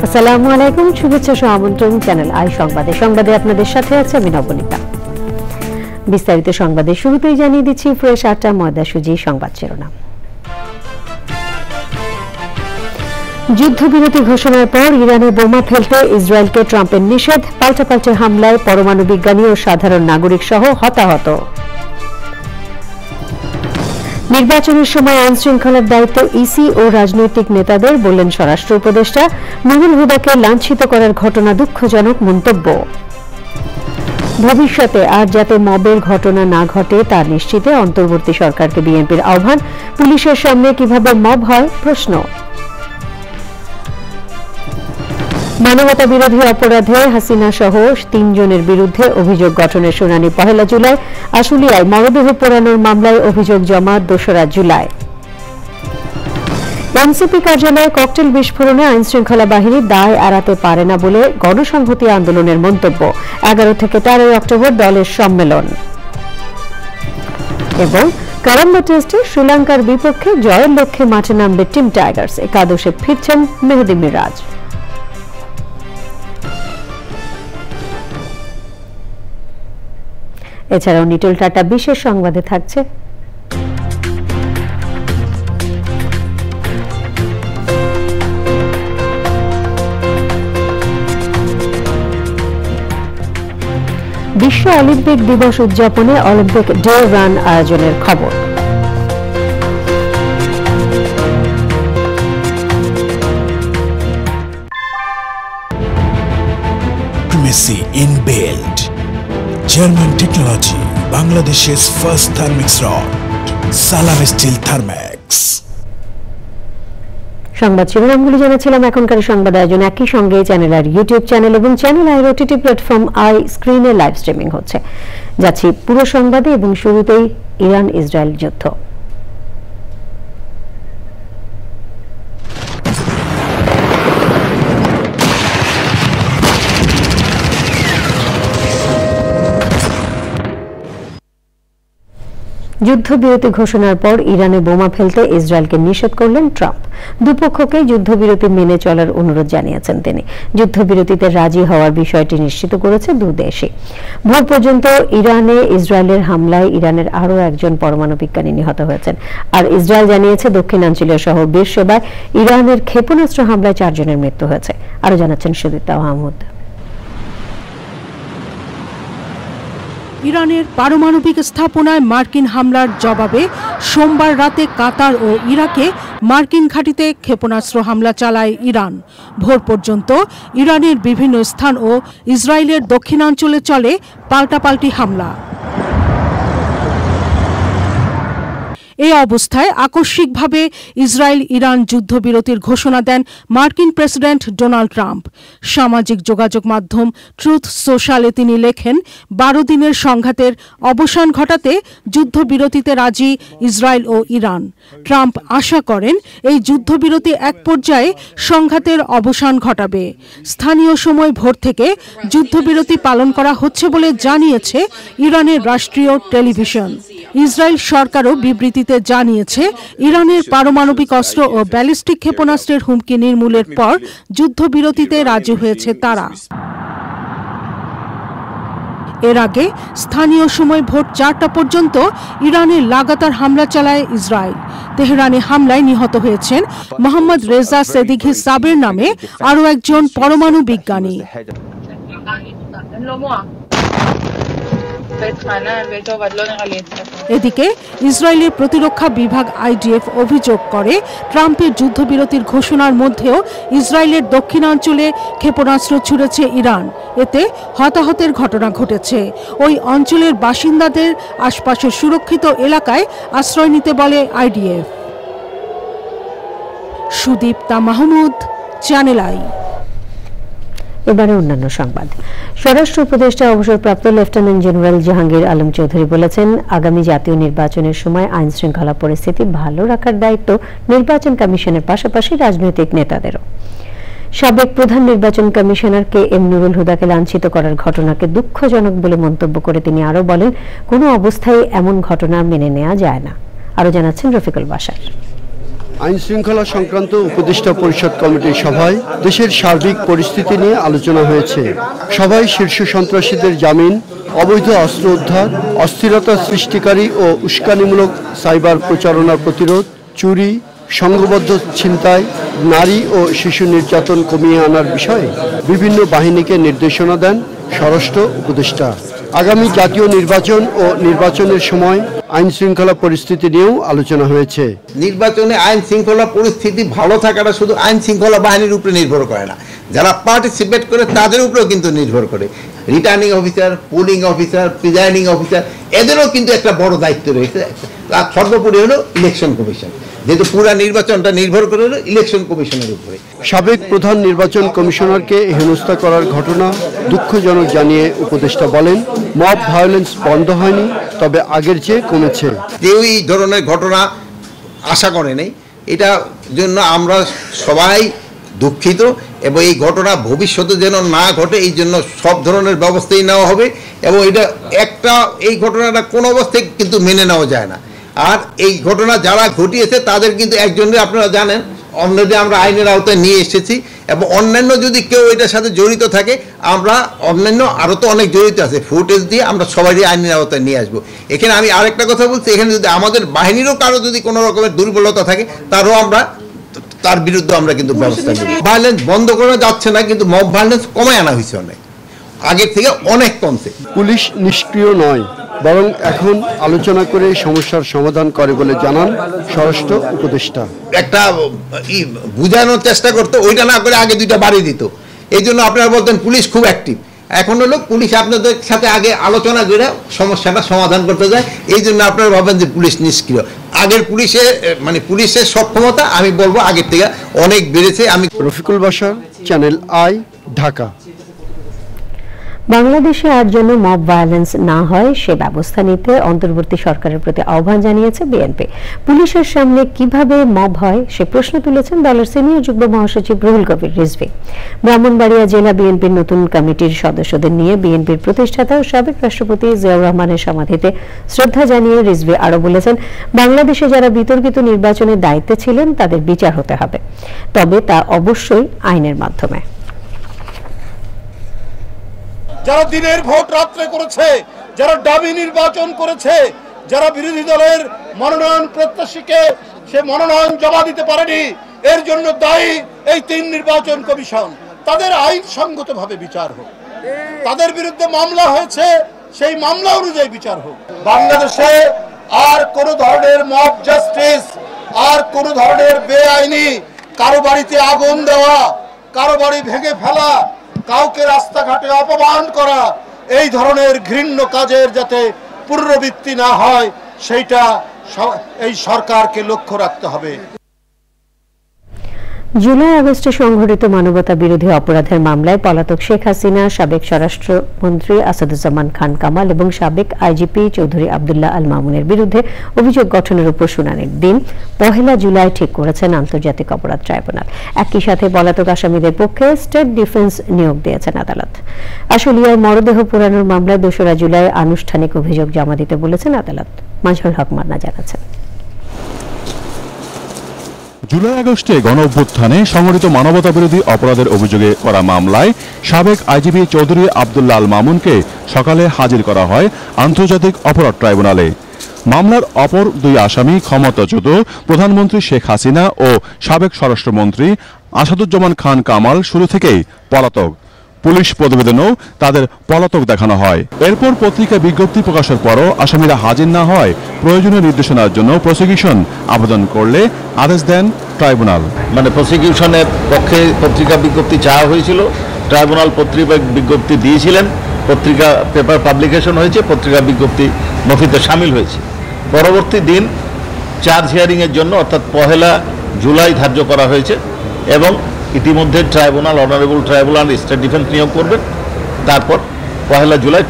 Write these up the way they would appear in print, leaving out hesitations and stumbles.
আসসালামু আলাইকুম, শুভেচ্ছা ও আমন্ত্রণ চ্যানেল আই সংবাদে আপনাদের সাথে আছে আমি নবনীতা। বিস্তারিত সংবাদের শুরুতেই জানিয়ে দিচ্ছি ফ্রেশ আটা ময়দা সুজি সংবাদ শিরোনাম। যুদ্ধবিরতি ঘোষণার পর ইরানে বোমা ফেলতে ইসরায়েলকে ট্রাম্পের নিষেধ, পাল্টাপাল্টি হামলায় পরমাণু বিজ্ঞানী ও সাধারণ নাগরিক সহ হতাহত। নির্বাচনের সময় আইন শৃঙ্খলার দায়িত্ব ইসি ও রাজনৈতিক নেতাদের, বললেন স্বরাষ্ট্র উপদেষ্টা। নুরুল হুদাকে লাঞ্ছিত করার ঘটনা দুঃখজনক মন্তব্য। ভবিষ্যতে আর যাতে মবের ঘটনা না ঘটে তা নিশ্চিতে অন্তর্বর্তী সরকারকে বিএনপির আহ্বান। পুলিশের সামনে কিভাবে মব হয় প্রশ্ন। মানবতা বিরোধী অপরাধে হাসিনা সহ ৩ জনের বিরুদ্ধে অভিযোগ গঠনের শুনানি ১ জুলাই। আশুলিয়ায় মরদেহ পোড়ানোর মামলায় অভিযোগ জমা ২রা জুলাই। এনসিপি কার্যালয়ে ককটেল বিস্ফোরণে আইন শৃঙ্খলা বাহিনী দায় এড়াতে পারে না বলে গণসংহতি আন্দোলনের মন্তব্য। ১১ থেকে ১৩ অক্টোবর দলের সম্মেলন। এবং কারাম্বা টেস্টে শ্রীলঙ্কার বিপক্ষে জয়ের লক্ষ্যে মাঠে নামবে টিম টাইগার্স। একাদশে ফিরছেন মেহেদী মিরাজ। এছাড়াও নিটল টাটা বিশেষ সংবাদে থাকছে বিশ্ব অলিম্পিক দিবস উদযাপনে অলিম্পিক ডে রান আয়োজনের খবর। Primacy in build. German technology, Bangladesh's first thermix rod, Salam Steel Thermax. সংবাদ শিরোনামগুলি জানাচ্ছিলাম। এখনকার সংবাদ আয়োজন একই সঙ্গে চ্যানেল আর ইউটিউব চ্যানেল এবং channel I OTT platform I স্ক্রিনে লাইভ স্ট্রিমিং হচ্ছে। যাচ্ছি পুরো সংবাদে এবং শুরুতেই ইরান ইসরায়েল যুদ্ধ। যুদ্ধবিরতি ঘোষণার পর ইরানে বোমা ফেলতে ইসরায়েলকে নিষেধ করলেন ট্রাম্প। দুপক্ষকে যুদ্ধবিরতি মেনে চলার অনুরোধ জানিয়েছেন তিনি। যুদ্ধবিরতিতে রাজি হওয়ার বিষয়টি নিশ্চিত করেছে দুদেশই। ভোর পর্যন্ত ইরানে ইসরায়েলের হামলায় ইরানের আরও একজন পরমাণু বিজ্ঞানী নিহত হয়েছেন। আর ইসরায়েল জানিয়েছে দক্ষিণাঞ্চলীয় শহর বেরশেবায় ইরানের ক্ষেপণাস্ত্র হামলায় 4 জনের মৃত্যু হয়েছে। আরও জানাচ্ছেন সুদীপ্তা মাহমুদ। ইরানের পারমাণবিক স্থাপনায় মার্কিন হামলার জবাবে সোমবার রাতে কাতার ও ইরাকে মার্কিন ঘাঁটিতে ক্ষেপণাস্ত্র হামলা চালায় ইরান। ভোর পর্যন্ত ইরানের বিভিন্ন স্থান ও ইসরায়েলের দক্ষিণাঞ্চলে চলে পাল্টাপাল্টি হামলা। এই অবস্থায় আকস্মিকভাবে ইসরায়েল ইরান যুদ্ধবিরতির ঘোষণা দেন মার্কিন প্রেসিডেন্ট ডোনাল্ড ট্রাম্প। সামাজিক যোগাযোগ মাধ্যম ট্রুথ সোশ্যালে তিনি লেখেন, 12 দিনের সংঘাতের অবসান ঘটাতে যুদ্ধবিরতিতে রাজি ইসরায়েল ও ইরান। ট্রাম্প আশা করেন এই যুদ্ধবিরতি এক পর্যায়ে সংঘাতের অবসান ঘটাবে। স্থানীয় সময় ভোর থেকে যুদ্ধবিরতি পালন করা হচ্ছে বলে জানিয়েছে ইরানের রাষ্ট্রীয় টেলিভিশন। ইসরায়েল সরকারও বিবৃতিতে জানিয়েছে ইরানের পারমাণবিক অস্ত্র ও ব্যালিস্টিক ক্ষেপণাস্ত্রের হুমকি নির্মূলের পর যুদ্ধবিরতিতে রাজি হয়েছে তারা। এর আগে স্থানীয় সময় ভোর 4টা পর্যন্ত ইরানে লাগাতার হামলা চালায় ইসরায়েল। তেহরানে হামলায় নিহত হয়েছেন মোহাম্মদ রেজা সেদিঘি সাবের নামে আরও একজন পরমাণু বিজ্ঞানী। এদিকে ইসরায়েলের প্রতিরক্ষা বিভাগ আইডিএফ অভিযোগ করে ট্রাম্পের যুদ্ধবিরতির ঘোষণার মধ্যেও ইসরায়েলের দক্ষিণাঞ্চলে ক্ষেপণাস্ত্র ছুড়েছে ইরান। এতে হতাহতের ঘটনা ঘটেছে। ওই অঞ্চলের বাসিন্দাদের আশপাশের সুরক্ষিত এলাকায় আশ্রয় নিতে বলে IDF. Sudipta Mahmud, channel I. এবারে অন্যান্য সংবাদ। স্বরাষ্ট্র উপদেষ্টা অবসরপ্রাপ্ত লেফটেন্যান্ট জেনারেল জাহাঙ্গীর আলম চৌধুরী বলেছেন, আগামী জাতীয় নির্বাচনের সময় আইন শৃঙ্খলা পরিস্থিতি ভালো রাখার দায়িত্ব নির্বাচন কমিশনের পাশাপাশি রাজনৈতিক নেতাদেরও। সাবেক প্রধান নির্বাচন কমিশনার কে এম নুরুল হুদাকে লাঞ্ছিত করার ঘটনাকে দুঃখজনক বলে মন্তব্য করে তিনি আরও বলেন, কোনো অবস্থায় এমন ঘটনা মেনে নেওয়া যায় না। আরও জানাচ্ছেন রফিকুল বাশার। আইন শৃঙ্খলা সংক্রান্ত উপদেষ্টা পরিষদ কমিটির সভায় দেশের সার্বিক পরিস্থিতি নিয়ে আলোচনা হয়েছে। সভায় শীর্ষ সন্ত্রাসীদের জামিন, অবৈধ অস্ত্র উদ্ধার, অস্থিরতা সৃষ্টিকারী ও উস্কানিমূলক সাইবার প্রচারণা প্রতিরোধ, চুরি, সংঘবদ্ধ ছিনতাই, নারী ও শিশু নির্যাতন কমিয়ে আনার বিষয়ে বিভিন্ন বাহিনীকে নির্দেশনা দেন স্বরাষ্ট্র উপদেষ্টা। আগামী জাতীয় নির্বাচন ও নির্বাচনের সময় আইন শৃঙ্খলা পরিস্থিতি নিয়েও আলোচনা হয়েছে। নির্বাচনে আইন শৃঙ্খলা পরিস্থিতি ভালো থাকাটা শুধু আইন শৃঙ্খলা বাহিনীর উপরে নির্ভর করে না, যারা পার্টিসিপেট করে তাদের উপরেও কিন্তু নির্ভর করে। Returning officer, polling officer, presiding officer, এদেরও কিন্তু একটা বড় দায়িত্ব রয়েছে। আর সর্বোপরি হলো ইলেকশন কমিশন, যেহেতু পুরো নির্বাচনটা নির্ভর করে হলো ইলেকশন কমিশনের উপরে। সাবেক প্রধান নির্বাচন কমিশনারকে হেনস্থা করার ঘটনা দুঃখজনক জানিয়ে উপদেষ্টা বলেন, মব ভায়োলেন্স বন্ধ হয়নি, তবে আগের চেয়ে কমেছে। কেউ এই ধরনের ঘটনা আশা করে নেই, এটার জন্য আমরা সবাই দুঃখিত এবং এই ঘটনা ভবিষ্যতে যেন না ঘটে এই জন্য সব ধরনের ব্যবস্থাই নেওয়া হবে। এবং এটা এই ঘটনাটা কোনো অবস্থায় কিন্তু মেনে নেওয়া যায় না। আর এই ঘটনা যারা ঘটিয়েছে তাদের কিন্তু একজনের আপনারা জানেন অলরেডি আমরা আইনের আওতায় নিয়ে এসেছি, এবং অন্যান্য যদি কেউ এটার সাথে জড়িত থাকে আমরা অন্যান্য আরও তো অনেক জড়িত আছে, ফুটেজ দিয়ে আমরা সবাই আইনের আওতায় নিয়ে আসবো। এখানে আমি আরেকটা কথা বলছি, এখানে যদি আমাদের বাহিনীরও কারো যদি কোনো রকমের দুর্বলতা থাকে তার বিরুদ্ধে আমরা কিন্তু ব্যবস্থা নেব। ভায়োলেন্স বন্ধ করা যাচ্ছে না, কিন্তু মব ভায়োলেন্স কমে আনা হয়েছে, অনেক আগের থেকে অনেক কমছে। পুলিশ নিষ্ক্রিয় নয়, বরং এখন আলোচনা করে সমস্যার সমাধান করে বলে জানান স্বরাষ্ট্র উপদেষ্টা। একটা বুঝানোর চেষ্টা করতো, ওইটা না করে আগে দুইটা বাড়ি দিত। এই জন্য আপনারা বলতেন পুলিশ খুব অ্যাক্টিভ। এখন হলো পুলিশ আপনাদের সাথে আগে আলোচনা করে সমস্যাটা সমাধান করতে যায়, এই জন্য আপনারা ভাবেন যে পুলিশ নিষ্ক্রিয়। আগের পুলিশের সক্ষমতা আমি বলবো আগের থেকে অনেক বেড়েছে। আমি রফিকুল বাশার, চ্যানেল আই, ঢাকা। বাংলাদেশে আর যেন মব ভায়োলেন্স না হয় সে ব্যবস্থা নিতে অন্তর্বর্তী সরকারের প্রতি আহ্বান জানিয়েছে বিএনপি। পুলিশের সামনে কিভাবে মব হয় সে প্রশ্ন তুলেছেন দলের সিনিয়র যুগ্ম মহাসচিব রুহুল কবির রিজভী। ব্রাহ্মণবাড়িয়া জেলা বিএনপির নতুন কমিটির সদস্যদের নিয়ে বিএনপির প্রতিষ্ঠাতা ও সাবেক রাষ্ট্রপতি জিয়াউর রহমানের সমাধিতে শ্রদ্ধা জানিয়ে রিজভী আরো বলেছেন, বাংলাদেশে যারা বিতর্কিত নির্বাচনের দায়িত্বে ছিলেন তাদের বিচার হতে হবে, তবে তা অবশ্যই আইনের মাধ্যমে। যারা দিনের ভোট রাত্রে করেছে, যারা ডামি নির্বাচন করেছে, যারা বিরোধী দলের মনোনয়ন প্রত্যাশীকে সে মনোনয়ন জমা দিতে পারেনি, এর জন্য দায়ী এই 3 নির্বাচন কমিশন। তাদের আইনসঙ্গতভাবে বিচার হোক। তাদের বিরুদ্ধে মামলা হয়েছে, সেই মামলা অনুযায়ী বিচার হোক। বাংলাদেশে আর কোন ধরনের মব জাস্টিস, আর কোন ধরনের বেআইনি কারো বাড়িতে আগুন দেওয়া, কারো বাড়ি ভেঙে ফেলা, কাউকে রাস্তাঘাটে অপমান করা, এই ধরনের ঘৃণ্য কাজের যাতে পুনরাবৃত্তি না হয় সেইটা এই সরকারকে লক্ষ্য রাখতে হবে। জুলাই আগস্টে সংঘটিত মানবতা বিরোধী অপরাধের মামলায় পলাতক শেখ হাসিনা, সাবেক স্বরাষ্ট্রমন্ত্রী আসাদুজ্জামান খান কামাল এবং সাবেক আইজিপি চৌধুরী আব্দুল্লাহ আল মামুনের বিরুদ্ধে অভিযোগ গঠনের উপর শুনানির দিন 1 জুলাই ঠিক করেছেন আন্তর্জাতিক অপরাধ ট্রাইব্যুনাল। একই সাথে পলাতক আসামিদের পক্ষে স্টেট ডিফেন্স নিয়োগ দিয়েছেন আদালত। আশুলিয়ায় মরদেহ পোড়ানোর মামলায় 2 জুলাই আনুষ্ঠানিক অভিযোগ জমা দিতে বলেছেন আদালত। মাজহারুল হক মান্না জানাচ্ছেন। জুলাই আগস্টে গণ অভ্যুত্থানে সংঘটিত মানবতা বিরোধী অপরাধের অভিযোগে করা মামলায় সাবেক আইজিপি চৌধুরী আব্দুল্লাহ আল মামুনকে সকালে হাজির করা হয় আন্তর্জাতিক অপরাধ ট্রাইব্যুনালে। মামলার অপর 2 আসামি ক্ষমতাচ্যুত প্রধানমন্ত্রী শেখ হাসিনা ও সাবেক স্বরাষ্ট্রমন্ত্রী আসাদুজ্জামান খান কামাল শুরু থেকেই পলাতক। পুলিশ প্রতিবেদনেও তাদের পলাতক দেখানো হয়। এরপর পত্রিকা বিজ্ঞপ্তি প্রকাশের পরও আসামিরা হাজির না হয় প্রয়োজনীয় নির্দেশনার জন্য প্রসিকিউশন আবেদন করলে আদেশ দেন ট্রাইব্যুনাল। প্রসিকিউশনের পক্ষে পত্রিকা বিজ্ঞপ্তি চাওয়া হয়েছিল, ট্রাইব্যুনাল পত্রিকা বিজ্ঞপ্তি দিয়েছিলেন, পত্রিকা পেপার পাবলিকেশন হয়েছে, পত্রিকা বিজ্ঞপ্তি নথিতে সামিল হয়েছে। পরবর্তী দিন চার্জ হিয়ারিংয়ের জন্য অর্থাৎ 1 জুলাই ধার্য করা হয়েছে এবং ইতিমধ্যে tribunal honourable tribunal state defence নিয়োগ করবেন, তারপর 1 জুলাই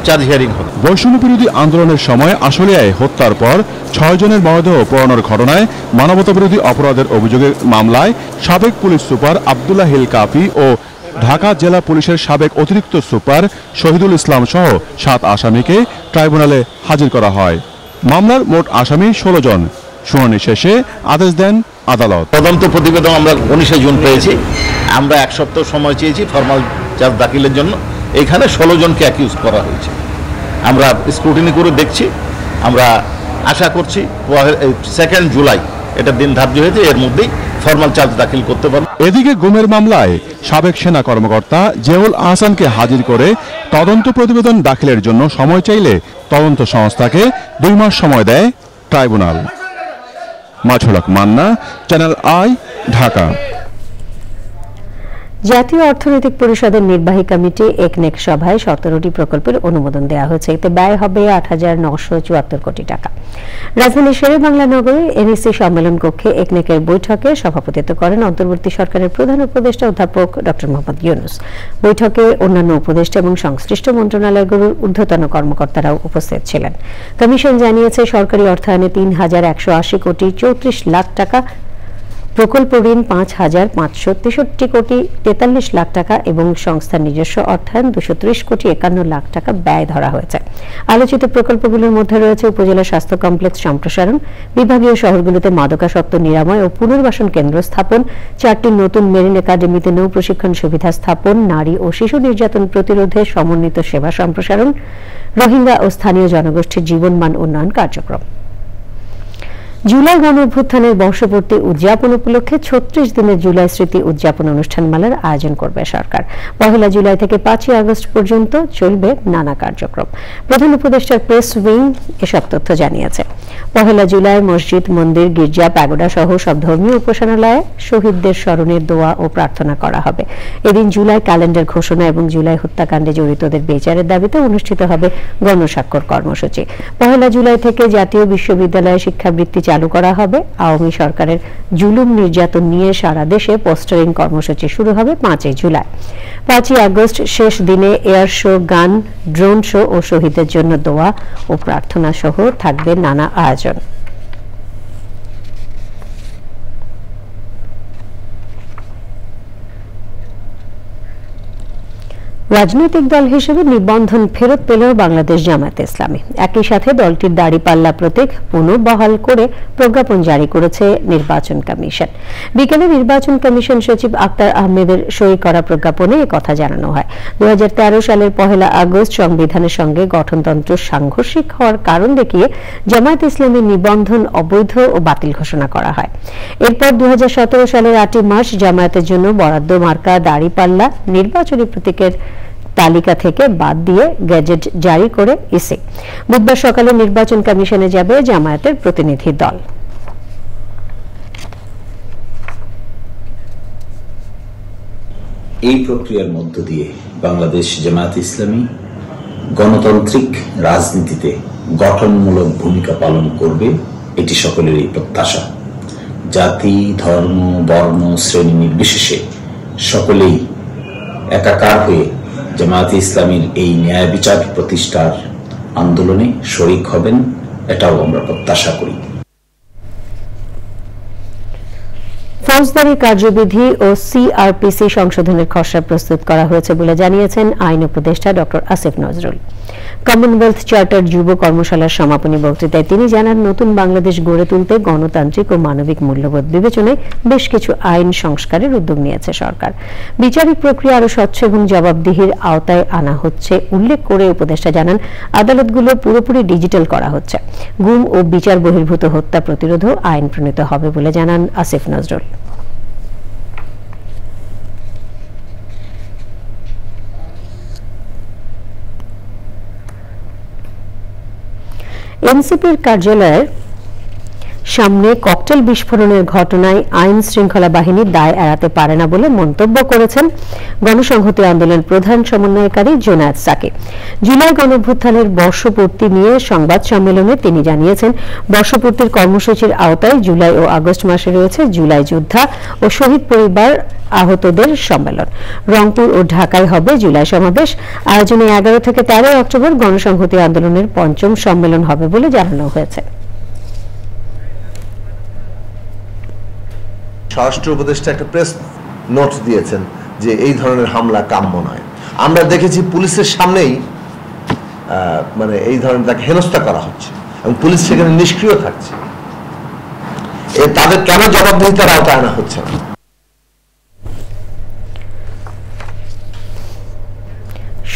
চার্জ হিয়ারিং হবে। বৈষম্য বিরোধী আন্দোলনের সময় আশুলিয়ায় হত্যার পর 6 জনের মরদেহ পোড়ানোর ঘটনায় মানবতা বিরোধী অপরাধের অভিযোগের মামলায় সাবেক পুলিশ সুপার আব্দুল্লাহ হিল কাফি ও ঢাকা জেলা পুলিশের সাবেক অতিরিক্ত সুপার শহীদুল ইসলাম সহ 7 আসামিকে ট্রাইব্যুনালে হাজির করা হয়। মামলার মোট আসামি 16 জন। শুনানি শেষে আদেশ দেন আদালত। তদন্ত প্রতিবেদন আমরা 19 জুন পেয়েছি। আমরা 1 সপ্তাহ সময় চেয়েছি ফরমাল চার্জ দাখিলের জন্য। এখানে 16 জনকে অ্যাকিউজ করা হয়েছে। আমরা স্ক্রুটিনি করে দেখছি। আমরা আশা করছি 2 জুলাই এটা দিন ধার্য হয়েছে, এর মধ্যেই ফরমাল চার্জ দাখিল করতে পারবে। এদিকে গুমের মামলায় সাবেক সেনা কর্মকর্তা জিয়াউল আহসানকে হাজির করে তদন্ত প্রতিবেদন দাখিলের জন্য সময় চাইলে তদন্ত সংস্থাকে 2 মাস সময় দেয় tribunal. Masul Haque Manna, channel I, Dhaka. জাতীয় অর্থনৈতিক পরিষদের নির্বাহী কমিটি একনেক সভায় 17টি প্রকল্পের অনুমোদন দেওয়া হয়েছে। এতে ব্যয় হবে 8,974 কোটি টাকা। রাজধানীর শেরেবাংলা নগরে এনইসি সম্মেলন কক্ষে একনেকের বৈঠকে সভাপতিত্ব করেন অন্তর্বর্তী সরকারের প্রধান উপদেষ্টা অধ্যাপক ডক্টর মোহাম্মদ ইউনূস। বৈঠকে অন্যান্য উপদেষ্টা এবং সংশ্লিষ্ট মন্ত্রণালয়গুলোর ঊর্ধ্বতন কর্মকর্তারাও উপস্থিত ছিলেন। কমিশন জানিয়েছে, সরকারি অর্থায়নে 3,180 কোটি 34 লাখ টাকা, প্রকল্প ঋণ 5,563 কোটি 43 লাখ টাকা এবং সংস্থার নিজস্ব অর্থায়ন 230 কোটি 51 লাখ টাকা ব্যয় ধরা হয়েছে। আলোচিত প্রকল্পগুলোর মধ্যে রয়েছে উপজেলা স্বাস্থ্য কমপ্লেক্স সম্প্রসারণ, বিভাগীয় শহরগুলোতে মাদকাসক্ত নিরাময় ও পুনর্বাসন কেন্দ্র স্থাপন, 4টি নতুন মেরিন একাডেমিতে নৌ প্রশিক্ষণ সুবিধা স্থাপন, নারী ও শিশু নির্যাতন প্রতিরোধে সমন্বিত সেবা সম্প্রসারণ, রোহিঙ্গা ও স্থানীয় জনগোষ্ঠীর জীবনমান উন্নয়ন কার্যক্রম। জুলাই গণ অভ্যুত্থানের বর্ষপূর্তি উদযাপন উপলক্ষে 36 দিনের জুলাই স্মৃতি উদযাপন অনুষ্ঠানমালার আয়োজন করবে সরকার। 1 জুলাই থেকে 5 আগস্ট পর্যন্ত চলবে নানা কার্যক্রম। প্রধান উপদেষ্টার প্রেস উইং এসব তথ্য জানিয়েছে। 1 জুলাই মসজিদ, মন্দির, গির্জা, প্যাগোডা সহ সব ধর্মীয় উপাসনালয়ে শহীদদের স্মরণে দোয়া ও প্রার্থনা করা হবে। এদিন জুলাই ক্যালেন্ডার ঘোষণা এবং জুলাই হত্যাকাণ্ডে জড়িতদের বিচারের দাবিতে অনুষ্ঠিত হবে গণস্বাক্ষর কর্মসূচি। 1 জুলাই থেকে জাতীয় বিশ্ববিদ্যালয়ে শিক্ষাবৃত্তি চালু করা হবে। আওয়ামী সরকারের জুলুম নির্যাতন নিয়ে সারা দেশে পোস্টারিং কর্মসূচি শুরু হবে 5 জুলাই। 5 আগস্ট শেষ দিনে এয়ার শো, গান, ড্রোন শো ও শহীদদের জন্য দোয়া ও প্রার্থনা সহ থাকবে নানা আয়োজন। রাজনৈতিক দল হিসেবে নিবন্ধন ফেরত পেল বাংলাদেশ জামায়াতে ইসলামী। একই সাথে দলটির দাড়িপাল্লা প্রতীক পুনর্বহাল করে প্রজ্ঞাপন জারি করেছে নির্বাচন কমিশন। বিকেলে নির্বাচন কমিশন সচিব আক্তার আহমেদের সই করা প্রজ্ঞাপনে একথা জানানো হয়। 2013 সালের 1 আগস্ট সংবিধানের সঙ্গে গঠনতন্ত্র সাংঘর্ষিক হওয়ার কারণ দেখিয়ে জামায়াতে ইসলামীর নিবন্ধন অবৈধ ও বাতিল ঘোষণা করা হয়। এরপর 2017 সালের 8 মার্চ জামায়াতের জন্য বরাদ্দ মার্কা দাড়িপাল্লা নির্বাচনী প্রতীকের তালিকা থেকে বাদ দিয়ে গেজেট জারি করে ইসি। বুধবার সকালে নির্বাচন কমিশনে যাবে জামায়াতের প্রতিনিধি দল। এই প্রক্রিয়ার মধ্য দিয়ে বাংলাদেশ জামায়াতে ইসলামী গণতান্ত্রিক রাজনীতিতে গঠনমূলক ভূমিকা পালন করবে, এটি সকলেরই প্রত্যাশা। জাতি, ধর্ম, বর্ণ, শ্রেণী নির্বিশেষে সকলেই একাকার হয়ে জামায়াতে ইসলামীর এই ন্যায় বিচার প্রতিষ্ঠার আন্দোলনে শরিক হবেন, এটাও আমরা প্রত্যাশা করি। ফৌজদারি কার্যবিধি ও সিআরপিসি সংশোধনের খসড়া প্রস্তুত করা হয়েছে বলে জানিয়েছেন আইন উপদেষ্টা doctor Asif Nazrul. Commonwealth charter যুব কর্মশালার সমাপনী বক্তৃতায় তিনি জানান, নতুন বাংলাদেশ গড়ে তুলতে গণতান্ত্রিক ও মানবিক মূল্যবোধ বিবেচনায় বেশ কিছু আইন সংস্কারের উদ্যোগ নিয়েছে সরকার। বিচারিক প্রক্রিয়া আরো স্বচ্ছ এবং জবাবদিহির আওতায় আনা হচ্ছে উল্লেখ করে উপদেষ্টা জানান, আদালতগুলো পুরোপুরি ডিজিটাল করা হচ্ছে। গুম ও বিচার বহির্ভূত হত্যা প্রতিরোধও আইন প্রণীত হবে বলে জানান আসিফ নজরুল। এনসিপির কার্যালয়ের সামনে ককটেল বিস্ফোরণের ঘটনায় আইন শৃঙ্খলা বাহিনী দায় এড়াতে পারে না বলে মন্তব্য করেছেন গণসংহতি আন্দোলন প্রধান সমন্বয়কারী জুনায়েদ সাকি। জুলাই গণঅভ্যুত্থানের বর্ষপূর্তি নিয়ে সংবাদ সম্মেলনে তিনি জানিয়েছেন, বর্ষপূর্তির কর্মসূচির আওতায় জুলাই ও আগস্ট মাসে রয়েছে জুলাই যোদ্ধা ও শহীদ পরিবার আহতদের সম্মেলন। রংপুর ও ঢাকায় হবে জুলাই সমাবেশ। আয়োজনে 11 থেকে 13 অক্টোবর গণসংহতি আন্দোলনের 5ম সম্মেলন হবে বলে জানানো হয়েছে। স্বরাষ্ট্র উপদেষ্টা একটা প্রেস নোট দিয়েছেন যে এই ধরনের হামলা কাম্য নয়। আমরা দেখেছি পুলিশের সামনেই মানে এই ধরনের তাকে হেনস্থা করা হচ্ছে এবং পুলিশ সেখানে নিষ্ক্রিয় থাকছে। তাদের কেন জবাবদিহিতার আওতায় আনা হচ্ছে না?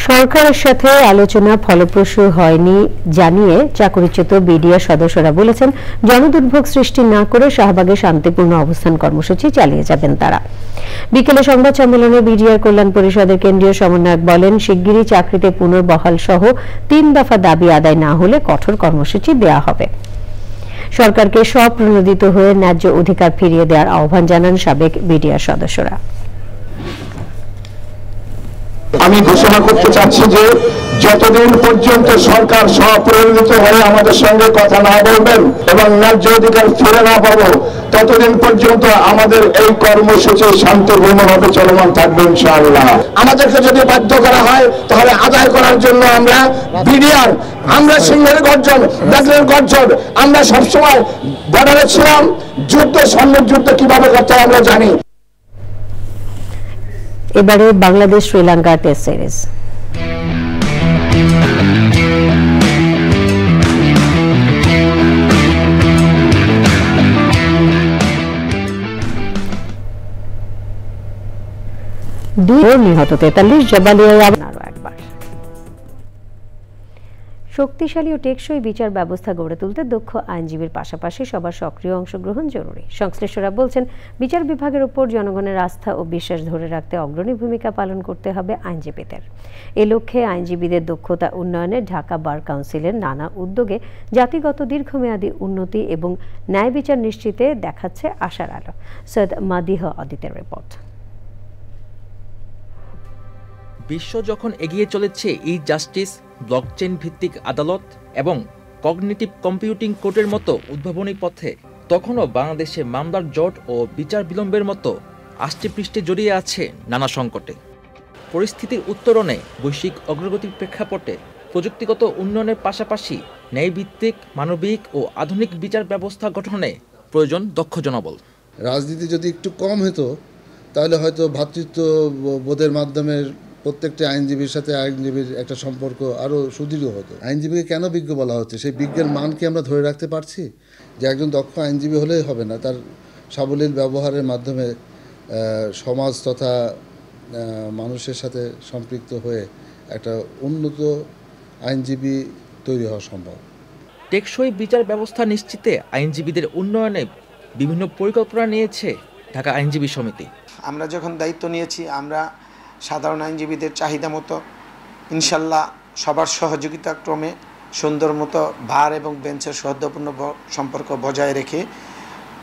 সরকারের সাথে আলোচনা ফলপ্রসূ হয়নি জানিয়ে চাকরিচ্যুত বিডিআর সদস্যরা বলেছেন, জনদুর্ভোগ সৃষ্টি না করে শাহবাগে শান্তিপূর্ণ অবস্থান কর্মসূচি চালিয়ে যাবেন তারা। বিকেলে সংবাদ সম্মেলনে বিডিআর কল্যাণ পরিষদের কেন্দ্রীয় সমন্বয়ক বলেন, শিগগিরই চাকরিতে পুনর্বহাল সহ 3 দফা দাবি আদায় না হলে কঠোর কর্মসূচি দেওয়া হবে। সরকারকে স্বপ্রণোদিত হয়ে ন্যায্য অধিকার ফিরিয়ে দেওয়ার আহ্বান জানান সাবেক বিডিআর সদস্যরা। আমি ঘোষণা করতে চাচ্ছি যে যতদিন পর্যন্ত সরকার স্বপ্রণোদিত হয়ে আমাদের সঙ্গে কথা না বলবেন এবং ন্যায্য অধিকার ফিরে না পাবো, ততদিন পর্যন্ত আমাদের এই কর্মসূচি শান্তিপূর্ণভাবে চলমান থাকবে ইনশাআল্লাহ। আমাদেরকে যদি বাধ্য করা হয় তাহলে আদায় করার জন্য আমরা বিডিআর, আমরা সিংহের গর্জন, ব্যাঘ্রের গর্জন, আমরা সবসময় বর্ডারে ছিলাম। যুদ্ধ সম্মুখ যুদ্ধ কিভাবে করতে হয় আমরা জানি। এবারে বাংলাদেশ শ্রীলঙ্কা টেস্ট সিরিজ। নিহত 43, জাবালিয়ায় আরো একবার। শক্তিশালী ও টেকসই বিচার ব্যবস্থা গড়ে তুলতে দক্ষ আইনজীবীর পাশাপাশি সবার সক্রিয় অংশগ্রহণ জরুরি। সংশ্লিষ্টরা বলছেন, বিচার বিভাগের উপর জনগণের আস্থা ও বিশ্বাস ধরে রাখতে অগ্রণী ভূমিকা পালন করতে হবে আইনজীবীদের। এ লক্ষ্যে আইনজীবীদের দক্ষতা উন্নয়নে ঢাকা বার কাউন্সিলের নানা উদ্যোগে জাতিগত দীর্ঘমেয়াদী উন্নতি এবং ন্যায় বিচার নিশ্চিতে দেখাচ্ছে আশার আলো। সৈয়দ মাদিহ অদিতের রিপোর্ট। বিশ্ব যখন এগিয়ে চলেছে ই জাস্টিস, ব্লকচেইন ভিত্তিক আদালত এবং কগনিটিভ কম্পিউটিং কোর্টের মতো উদ্ভাবনী পথে, তখনও বাংলাদেশে মামলার জট ও বিচার বিলম্বের মতো আষ্টেপৃষ্ঠে জড়িয়ে আছে নানা সংকটে। পরিস্থিতির উত্তরণে বৈশ্বিক অগ্রগতির প্রেক্ষাপটে প্রযুক্তিগত উন্নয়নের পাশাপাশি ন্যায়ভিত্তিক, মানবিক ও আধুনিক বিচার ব্যবস্থা গঠনে প্রয়োজন দক্ষ জনবল। রাজনীতি যদি একটু কম হতো তাহলে হয়তো ভ্রাতৃত্ব বোধের মাধ্যমে প্রত্যেকটা আইনজীবীর সাথে আইনজীবীর একটা সম্পর্ক আরও সুদৃঢ় হতো। আইনজীবীকে কেন বিজ্ঞ বলা হচ্ছে? সেই বিজ্ঞের মান কি আমরা ধরে রাখতে পারছি? যে একজন দক্ষ আইনজীবী হলেই হবে না, তার সাবলীল ব্যবহারের মাধ্যমে সমাজ তথা মানুষের সাথে সম্পৃক্ত হয়ে একটা উন্নত আইনজীবী তৈরি হওয়া সম্ভব। টেকসই বিচার ব্যবস্থা নিশ্চিতে আইনজীবীদের উন্নয়নে বিভিন্ন পরিকল্পনা নিয়েছে ঢাকা আইনজীবী সমিতি। আমরা যখন দায়িত্ব নিয়েছি, আমরা সাধারণ আইনজীবীদের চাহিদা মতো ইনশাল্লাহ সবার সহযোগিতা ক্রমে সুন্দর মতো বার এবং বেঞ্চের সৌহার্দ্যপূর্ণ সম্পর্ক বজায় রেখে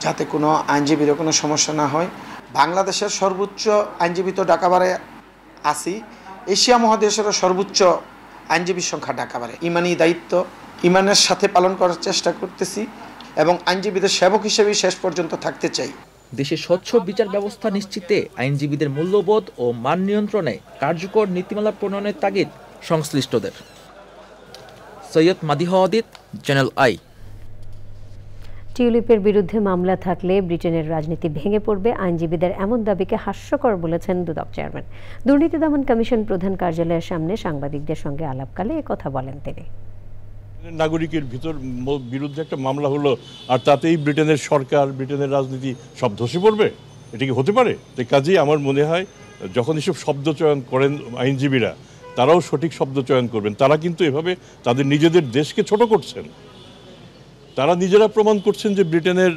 যাতে কোনো আইনজীবীরও কোনো সমস্যা না হয়। বাংলাদেশের সর্বোচ্চ আইনজীবী তো ঢাকা বারে আসি, এশিয়া মহাদেশেরও সর্বোচ্চ আইনজীবীর সংখ্যা ঢাকা বারে। ইমানি দায়িত্ব ইমানের সাথে পালন করার চেষ্টা করতেছি এবং আইনজীবীদের সেবক হিসেবেই শেষ পর্যন্ত থাকতে চাই। দেশে স্বচ্ছ বিচার ব্যবস্থা নিশ্চিতে আইনজীবীদের মূল্যবোধ ও মান নিয়ন্ত্রণে কার্যকর নীতিমালা প্রণয়নের তাগিদ সংশ্লিষ্টদের। সৈয়দ মাদিহ অদিত, চ্যানেল আই। টিউলিপের বিরুদ্ধে মামলা থাকলে ব্রিটেনের রাজনীতি ভেঙে পড়বে, আইনজীবীদের এমন দাবিকে হাস্যকর বলেছেন দুদক চেয়ারম্যান। দুর্নীতি দমন কমিশন প্রধান কার্যালয়ের সামনে সাংবাদিকদের সঙ্গে আলাপকালে একথা বলেন তিনি। নাগরিকের বিরুদ্ধে একটা মামলা হলো আর তাতেই ব্রিটেনের সরকার, ব্রিটেনের রাজনীতি সব ধসে পড়বে? এটা কি হতে পারে? কাজেই আমার মনে হয় যখন এসব শব্দ চয়ন করেন আইনজীবীরা, তারাও সঠিক শব্দ চয়ন করবেন। তারা কিন্তু এভাবে তাদের নিজেদের দেশকে ছোট করছেন। তারা নিজেরা প্রমাণ করছেন যে ব্রিটেনের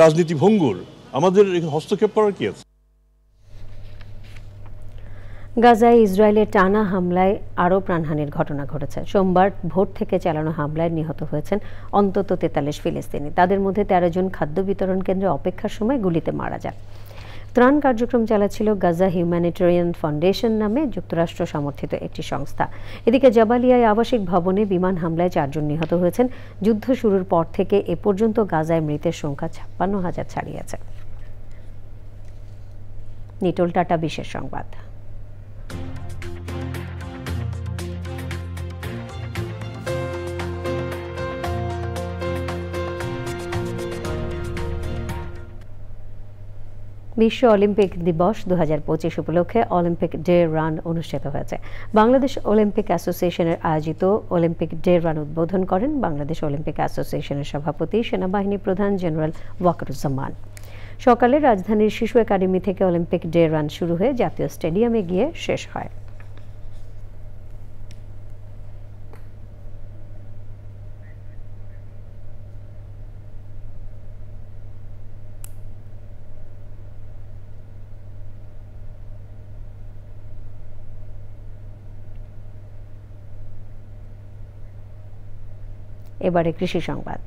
রাজনীতি ভঙ্গুর। আমাদের হস্তক্ষেপ করার কি আছে? গাজায় ইসরায়েলের টানা হামলায় আরও প্রাণহানির ঘটনা ঘটেছে। সোমবার ভোর থেকে চালানো হামলায় নিহত হয়েছেন অন্তত 43 ফিলিস্তিনি। তাদের মধ্যে 13 জন খাদ্য বিতরণ কেন্দ্রে অপেক্ষার সময় গুলিতে মারা যান। ত্রাণ কার্যক্রম চালাচ্ছিল গাজা হিউম্যানিটেরিয়ান ফাউন্ডেশন নামে যুক্তরাষ্ট্র সমর্থিত একটি সংস্থা। এদিকে জাবালিয়ায় আবাসিক ভবনে বিমান হামলায় 4 জন নিহত হয়েছেন। যুদ্ধ শুরুর পর থেকে এ পর্যন্ত গাজায় মৃতের সংখ্যা 56,000 ছাড়িয়েছে। নিটোল টাটা বিশেষ সংবাদ। বিশ্ব অলিম্পিক দিবস 2025 উপলক্ষে অলিম্পিক ডে রান অনুষ্ঠিত হয়েছে। বাংলাদেশ অলিম্পিক অ্যাসোসিয়েশনের আয়োজিত অলিম্পিক ডে রান উদ্বোধন করেন বাংলাদেশ অলিম্পিক অ্যাসোসিয়েশনের সভাপতি সেনাবাহিনী প্রধান জেনারেল ওয়াকারুজ্জামান। সকালে রাজধানীর শিশু একাডেমি থেকে অলিম্পিক ডে রান শুরু হয়ে জাতীয় স্টেডিয়ামে গিয়ে শেষ হয়। এবারে কৃষি সংবাদ।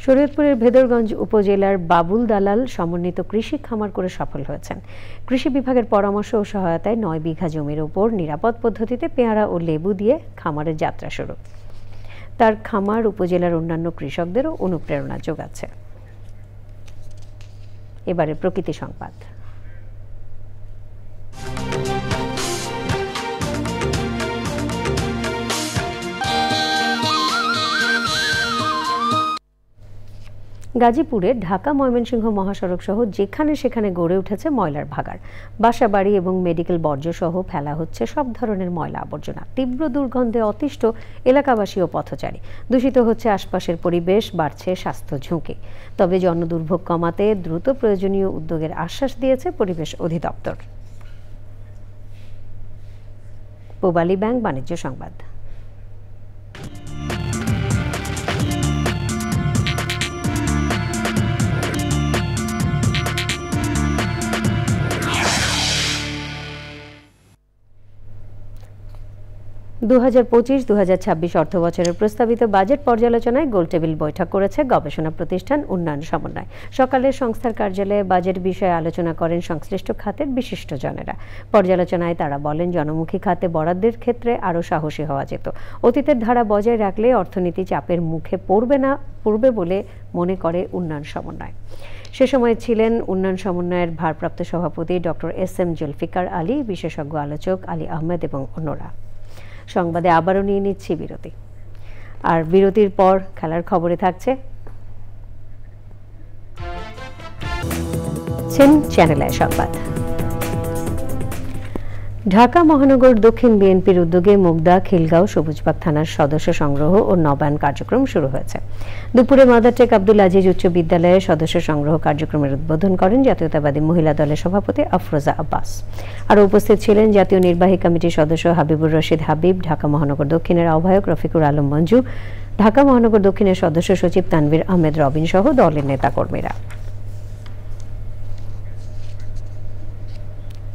শরীয়তপুরের ভেদরগঞ্জ উপজেলার বাবুল দালাল সমন্বিত কৃষি খামার করে সফল হয়েছেন। কৃষি বিভাগের পরামর্শ ও সহায়তায় 9 বিঘা জমির উপর নিরাপদ পদ্ধতিতে পেয়ারা ও লেবু দিয়ে খামারের যাত্রা শুরু। তার খামার উপজেলার অন্যান্য কৃষকদেরও অনুপ্রেরণা যোগাচ্ছে। এবারে প্রকৃতি সংবাদ। গাজীপুরে ঢাকা ময়মনসিংহ মহাসড়ক সহ যেখানে সেখানে গড়ে উঠেছে ময়লার ভাগাড়। বাসাবাড়ি এবং মেডিকেল বর্জ্য সহ ফেলা হচ্ছে সব ধরনের ময়লা আবর্জনা। তীব্র দুর্গন্ধে অতিষ্ঠ এলাকাবাসী ও পথচারী। দূষিত হচ্ছে আশপাশের পরিবেশ, বাড়ছে স্বাস্থ্য ঝুঁকি। তবে জনদুর্ভোগ কমাতে দ্রুত প্রয়োজনীয় উদ্যোগের আশ্বাস দিয়েছে পরিবেশ অধিদপ্তর। পূবালী ব্যাংক বাণিজ্য সংবাদ। দু 2025-2026 অর্থবছরের প্রস্তাবিত বাজেট পর্যালোচনায় গোলটেবিল বৈঠক করেছে গবেষণা প্রতিষ্ঠান উন্নয়ন সমন্বয়। সকালে সংস্থার কার্যালয়ে বাজেট বিষয়ে আলোচনা করেন সংশ্লিষ্ট খাতের বিশিষ্টজনেরা। পর্যালোচনায় তারা বলেন, জনমুখী খাতে বরাদ্দের ক্ষেত্রে আরও সাহসী হওয়া যেত। অতীতের ধারা বজায় রাখলে অর্থনীতি চাপের মুখে পড়বে বলে মনে করে উন্নয়ন সমন্বয়। সে সময় ছিলেন উন্নয়ন সমন্বয়ের ভারপ্রাপ্ত সভাপতি ডক্টর SM জুলফিকার আলী, বিশেষজ্ঞ আলোচক আলী আহমেদ এবং অন্যরা। সংবাদে আবারও নিয়ে নিচ্ছি বিরতি, আর বিরতির পর খেলার খবরে থাকছে চ্যানেল আই সংবাদ। ঢাকা মহানগর দক্ষিণ বিএনপির উদ্যোগে মুগদা, খিলগাঁও, সবুজবাগ থানার সদস্য সংগ্রহ ও নবায়ন কার্যক্রম শুরু হয়েছে। দুপুরে মাদার টেক আব্দুল আজিজ উচ্চ বিদ্যালয়ে সদস্য সংগ্রহ কার্যক্রমের উদ্বোধন করেন জাতীয়তাবাদী মহিলা দলের সভাপতি আফরোজা আব্বাস। আরও উপস্থিত ছিলেন জাতীয় নির্বাহী কমিটির সদস্য হাবিবুর রশিদ হাবিব, ঢাকা মহানগর দক্ষিণের আহ্বায়ক রফিকুর আলম মঞ্জু, ঢাকা মহানগর দক্ষিণের সদস্য সচিব তানভীর আহমেদ রবিন সহ দলের নেতাকর্মীরা।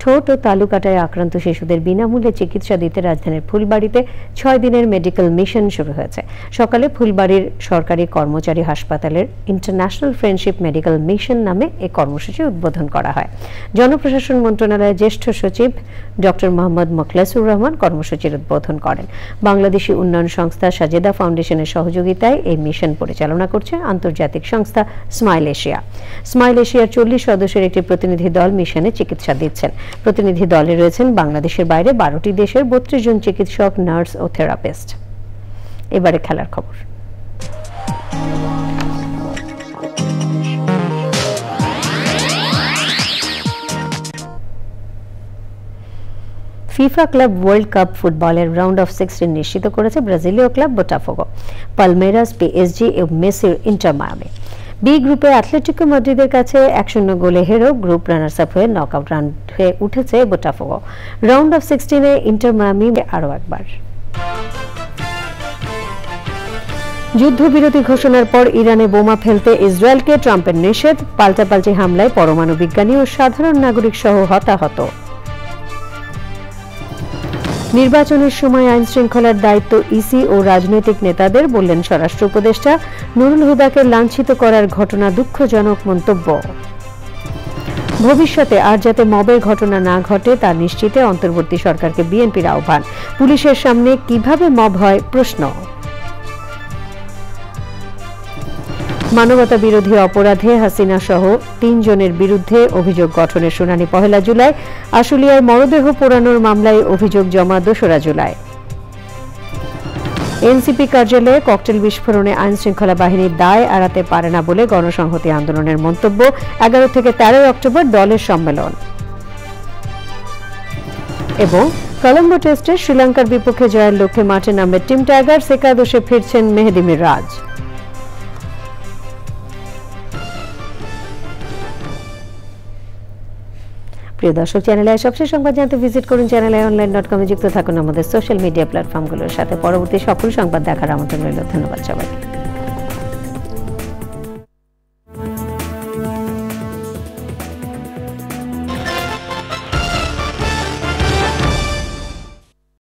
ঠোঁট ও তালুকাটায় আক্রান্ত শিশুদের বিনামূল্যে চিকিৎসা দিতে রাজধানীর ফুলবাড়িতে 6 দিনের মেডিকেল মিশন শুরু হয়েছে। সকালে ফুলবাড়ির সরকারি কর্মচারী হাসপাতালের ইন্টারন্যাশনাল ফ্রেন্ডশিপ মেডিকেল মিশন নামে এই কর্মসূচি উদ্বোধন করা হয়। জনপ্রশাসন মন্ত্রণালয়ের জ্যেষ্ঠ সচিব ডক্টর মোহাম্মদ মোখলেসুর রহমান কর্মসূচির উদ্বোধন করেন। বাংলাদেশি উন্নয়ন সংস্থা সাজেদা ফাউন্ডেশনের সহযোগিতায় এই মিশন পরিচালনা করছে আন্তর্জাতিক সংস্থা স্মাইল এশিয়া। স্মাইল এশিয়ার 40 সদস্যের একটি প্রতিনিধি দল মিশনে চিকিৎসা দিচ্ছেন। প্রতিনিধি দলে রয়েছেন বাংলাদেশের বাইরে 12টি দেশের 32 জন চিকিৎসক, নার্স ও থেরাপিস্ট। এবারে খেলার খবর। ফিফা ক্লাব ওয়ার্ল্ড কাপ ফুটবলের রাউন্ড অফ 16 নিশ্চিত করেছে ব্রাজিলীয় ক্লাব বোটাফোগো, পালমেরাস, পিএসজি ও মেসির ইন্টার মায়ামি। বি গ্রুপে অ্যাটলেটিকো মাদ্রিদের কাছে 1-0 গোলে হেরেও গ্রুপ রানার্স আপ হয়ে নকআউট রাউন্ডে উঠেছে বোটাফোগো। রাউন্ড অফ 16-এ ইন্টার মায়ামি আরও একবার। যুদ্ধবিরতি ঘোষণার পর ইরানে বোমা ফেলতে ইসরায়েলকে ট্রাম্পের নিষেধ। পাল্টাপাল্টি হামলায় পরমাণু বিজ্ঞানী ও সাধারণ নাগরিক সহ হতাহত। নির্বাচনের সময় আইন শৃঙ্খলার দায়িত্ব ইসি ও রাজনৈতিক নেতাদের, বললেন স্বরাষ্ট্র উপদেষ্টা। নুরুল হুদাকে লাঞ্ছিত করার ঘটনা দুঃখজনক মন্তব্য। ভবিষ্যতে আর যাতে মবের ঘটনা না ঘটে তা নিশ্চিতে অন্তর্বর্তী সরকারকে বিএনপির আহ্বান। পুলিশের সামনে কিভাবে মব হয় প্রশ্ন। মানবতা বিরোধী অপরাধে হাসিনা সহ 3 জনের বিরুদ্ধে অভিযোগ গঠনের শুনানি 1 জুলাই। আশুলিয়ার মরদেহ পোড়ানোর মামলায় অভিযোগ জমা 2রা জুলাই। এনসিপি কার্যালয়ে ককটেল বিস্ফোরণে আইন শৃঙ্খলা বাহিনীর দায় এড়াতে পারে না বলে গণসংহতি আন্দোলনের মন্তব্য। 11 থেকে 13 অক্টোবর দলের সম্মেলন। এবং কলম্বো টেস্টে শ্রীলঙ্কার বিপক্ষে জয়ের লক্ষ্যে মাঠে নামবে টিম টাইগার্স। একাদশে ফিরছেন মেহেদী মিরাজ। প্রিয় দর্শক, চ্যানেলে সবশেষ সংবাদ জানতে ভিজিট করুন channelionline.com এ যুক্ত থাকুন আমাদের সোশ্যাল মিডিয়া প্ল্যাটফর্মগুলোর সাথে। পরবর্তী সকল সংবাদ দেখার আমন্ত্রণ রইল। ধন্যবাদ সবাইকে।